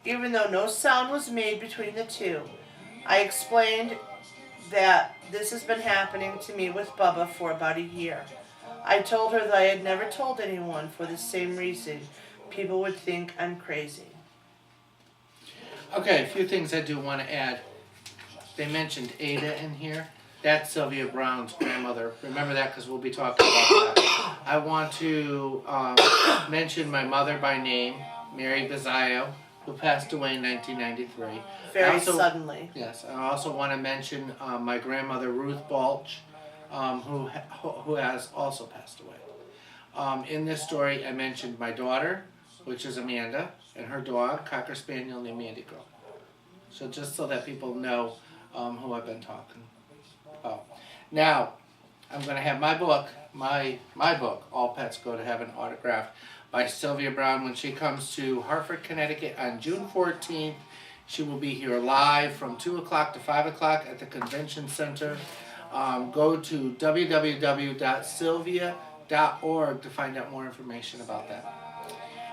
even though no sound was made between the two. I explained that this has been happening to me with Bubba for about a year. I told her that I had never told anyone for the same reason. People would think I'm crazy. Okay, a few things I do want to add. They mentioned Ada in here. That's Sylvia Brown's grandmother. Remember that because we'll be talking about that. I want to mention my mother by name, Mary Bazzaio, who passed away in 1993. Very suddenly. Yes, I also want to mention my grandmother Ruth Balch, who has also passed away. In this story, I mentioned my daughter, which is Amanda, and her dog, Cocker Spaniel named Mandy Girl. So just so that people know who I've been talking about. Now, I'm going to have my book, my book, All Pets Go to Heaven, autographed by Sylvia Brown when she comes to Hartford, Connecticut on June 14th. She will be here live from 2 o'clock to 5 o'clock at the Convention Center. Go to www.sylvia.org to find out more information about that.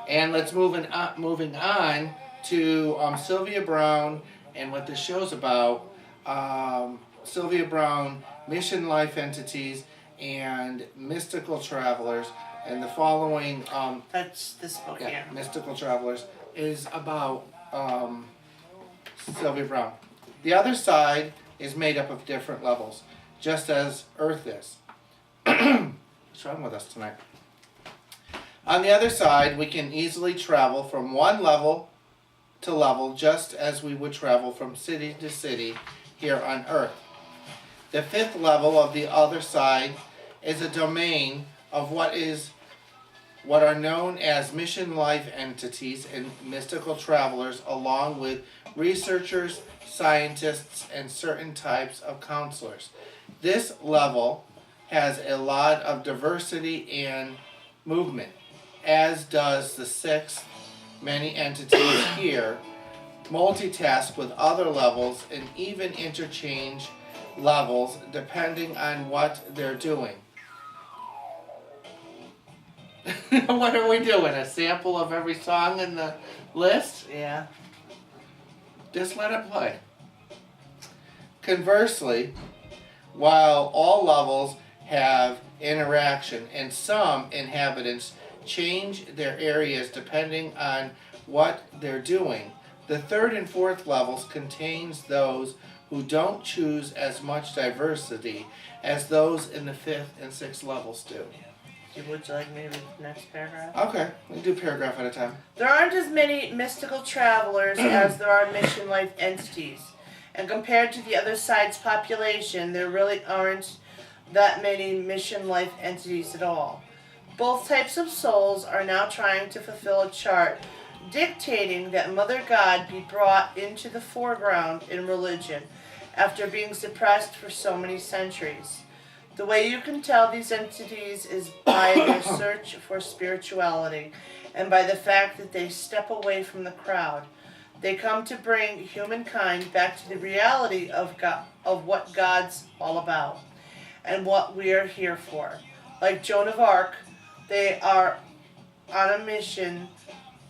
And let's moving on to Sylvia Brown and what this show's about. Sylvia Brown, Mission Life Entities, and Mystical Travelers. And the following... That's this book here. Mystical Travelers is about Sylvia Brown. The other side is made up of different levels, just as Earth is. What's wrong with us tonight? On the other side, we can easily travel from one level to level, just as we would travel from city to city here on Earth. The fifth level of the other side is a domain of what are known as mission life entities and mystical travelers, along with researchers, scientists, and certain types of counselors. This level has a lot of diversity and movement, as does the sixth. Many entities here multitask with other levels and even interchange levels depending on what they're doing. What are we doing? A sample of every song in the list? Yeah. Just let it play. Conversely, while all levels have interaction and some inhabitants change their areas depending on what they're doing, the third and fourth levels contains those who don't choose as much diversity as those in the fifth and sixth levels do. Would you like me to read the next paragraph? Okay, we do paragraph at a time. There aren't as many mystical travelers as there are mission life entities. And compared to the other side's population, there really aren't that many mission life entities at all. Both types of souls are now trying to fulfill a chart dictating that Mother God be brought into the foreground in religion after being suppressed for so many centuries. The way you can tell these entities is by their search for spirituality and by the fact that they step away from the crowd. They come to bring humankind back to the reality of God, of what God's all about and what we are here for. Like Joan of Arc, they are on a mission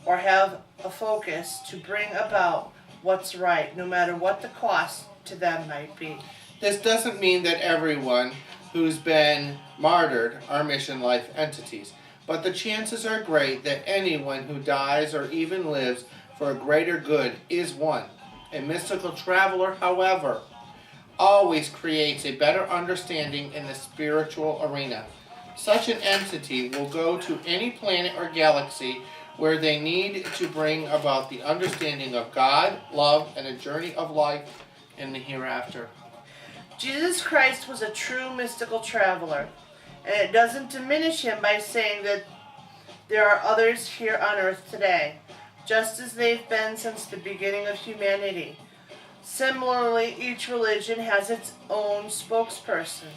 or have a focus to bring about what's right, no matter what the cost to them might be. This doesn't mean that everyone who's been martyred are mission life entities, but the chances are great that anyone who dies or even lives for a greater good is one. A mystical traveler, however, always creates a better understanding in the spiritual arena. Such an entity will go to any planet or galaxy where they need to bring about the understanding of God, love, and a journey of life in the hereafter. Jesus Christ was a true mystical traveler, and it doesn't diminish him by saying that there are others here on earth today, just as they've been since the beginning of humanity. Similarly, each religion has its own spokesperson.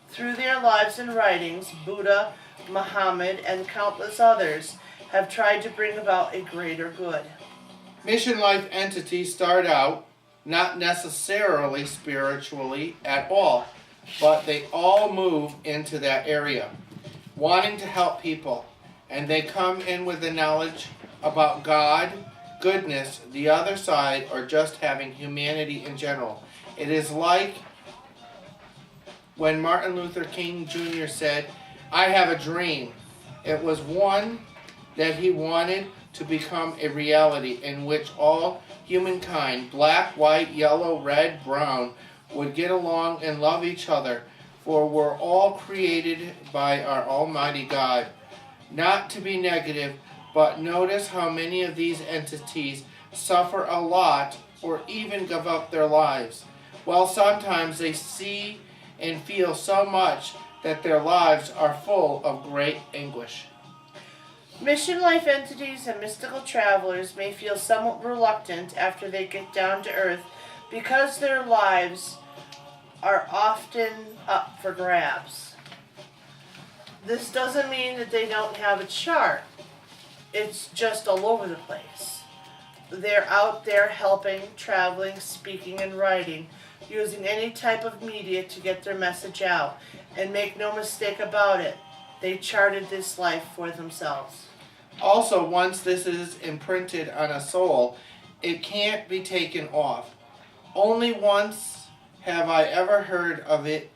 Through their lives and writings, Buddha, Muhammad, and countless others have tried to bring about a greater good. Mission life entities start out not necessarily spiritually at all, but they all move into that area, wanting to help people, and they come in with the knowledge about God, goodness, the other side, or just having humanity in general. It is like when Martin Luther King Jr. said, "I have a dream." It was one that he wanted to become a reality in which all humankind, black, white, yellow, red, brown, would get along and love each other, for we're all created by our Almighty God. Not to be negative, but notice how many of these entities suffer a lot or even give up their lives. While sometimes they see and feel so much that their lives are full of great anguish. Mission life entities and mystical travelers may feel somewhat reluctant after they get down to earth because their lives are often up for grabs. This doesn't mean that they don't have a chart. It's just all over the place. They're out there helping, traveling, speaking, and writing, using any type of media to get their message out. And make no mistake about it, they charted this life for themselves. Also, once this is imprinted on a soul, it can't be taken off. Only once have I ever heard of it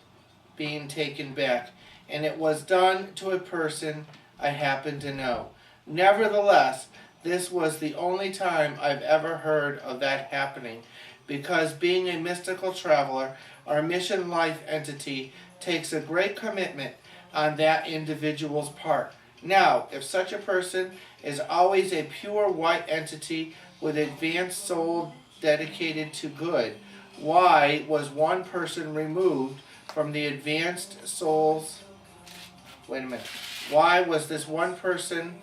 being taken back, and it was done to a person I happen to know. Nevertheless, this was the only time I've ever heard of that happening, because being a mystical traveler or mission life entity takes a great commitment on that individual's part. Now, if such a person is always a pure white entity with advanced soul dedicated to good, why was one person removed from the advanced souls? Wait a minute. Why was this one person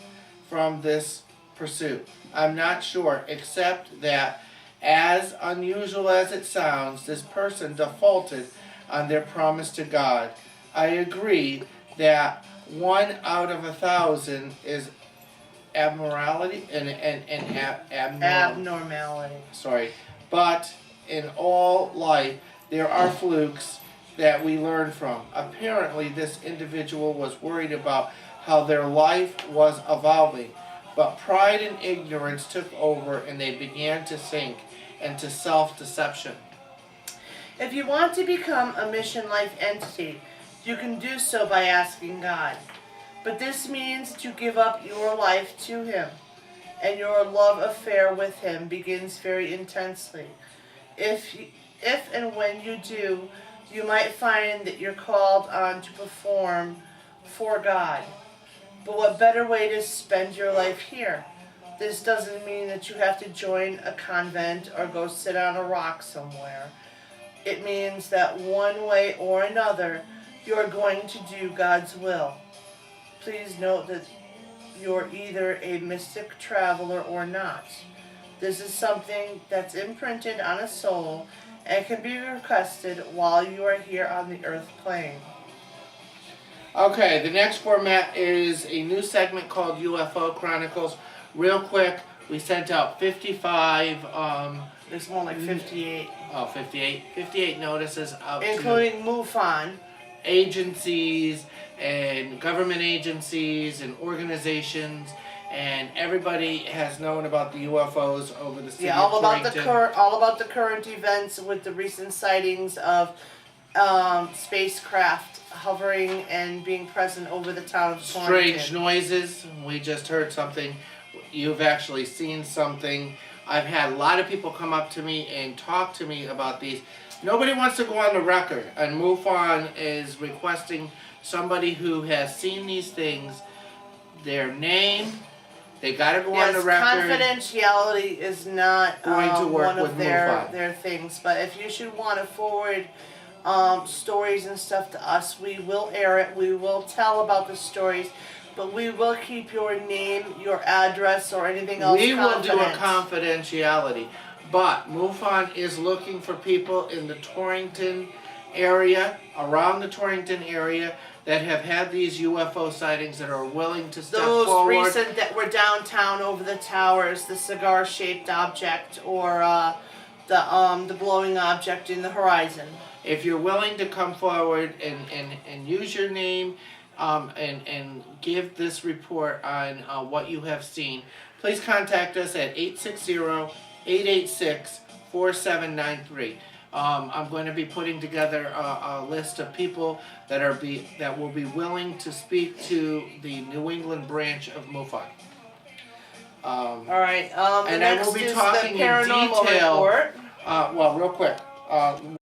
from this pursuit? I'm not sure, except that, as unusual as it sounds, this person defaulted on their promise to God. I agree that 1 out of 1,000 is abnormality and Abnormality. Sorry, but in all life there are flukes that we learn from. Apparently, this individual was worried about how their life was evolving, but pride and ignorance took over, and they began to sink into self-deception. If you want to become a mission life entity, you can do so by asking God. But this means to give up your life to Him, and your love affair with Him begins very intensely. If and when you do, you might find that you're called on to perform for God. But what better way to spend your life here? This doesn't mean that you have to join a convent or go sit on a rock somewhere. It means that one way or another, you're going to do God's will. Please note that you're either a mystic traveler or not. This is something that's imprinted on a soul and can be requested while you are here on the earth plane. Okay, the next format is a new segment called UFO Chronicles. Real quick, we sent out 55, There's more like 58. 58 notices out Including MUFON. agencies and government agencies and organizations, and everybody has known about the UFOs over the city Yeah, of all about the Torrington. current events with the recent sightings of spacecraft hovering and being present over the town of Torrington. Strange noises. We just heard something. You've actually seen something. I've had a lot of people come up to me and talk to me about these. Nobody wants to go on the record, and MUFON is requesting somebody who has seen these things, their name. They got to go on the record. Confidentiality is not Going to work one of with their MUFON. things. But if you should want to forward stories and stuff to us, we will air it. We will tell about the stories, but we will keep your name, your address, or anything else We will do a confident. confidentiality. But MUFON is looking for people in the Torrington area, around the Torrington area, that have had these UFO sightings that are willing to step Those forward. recent that were downtown over the towers, the cigar-shaped object, or the glowing object in the horizon. If you're willing to come forward and use your name and give this report on what you have seen, please contact us at 860-886-4793. I'm going to be putting together a list of people that will be willing to speak to the New England branch of MUFON. All right. The and I next will be is talking the paranormal in detail. report. Well, real quick.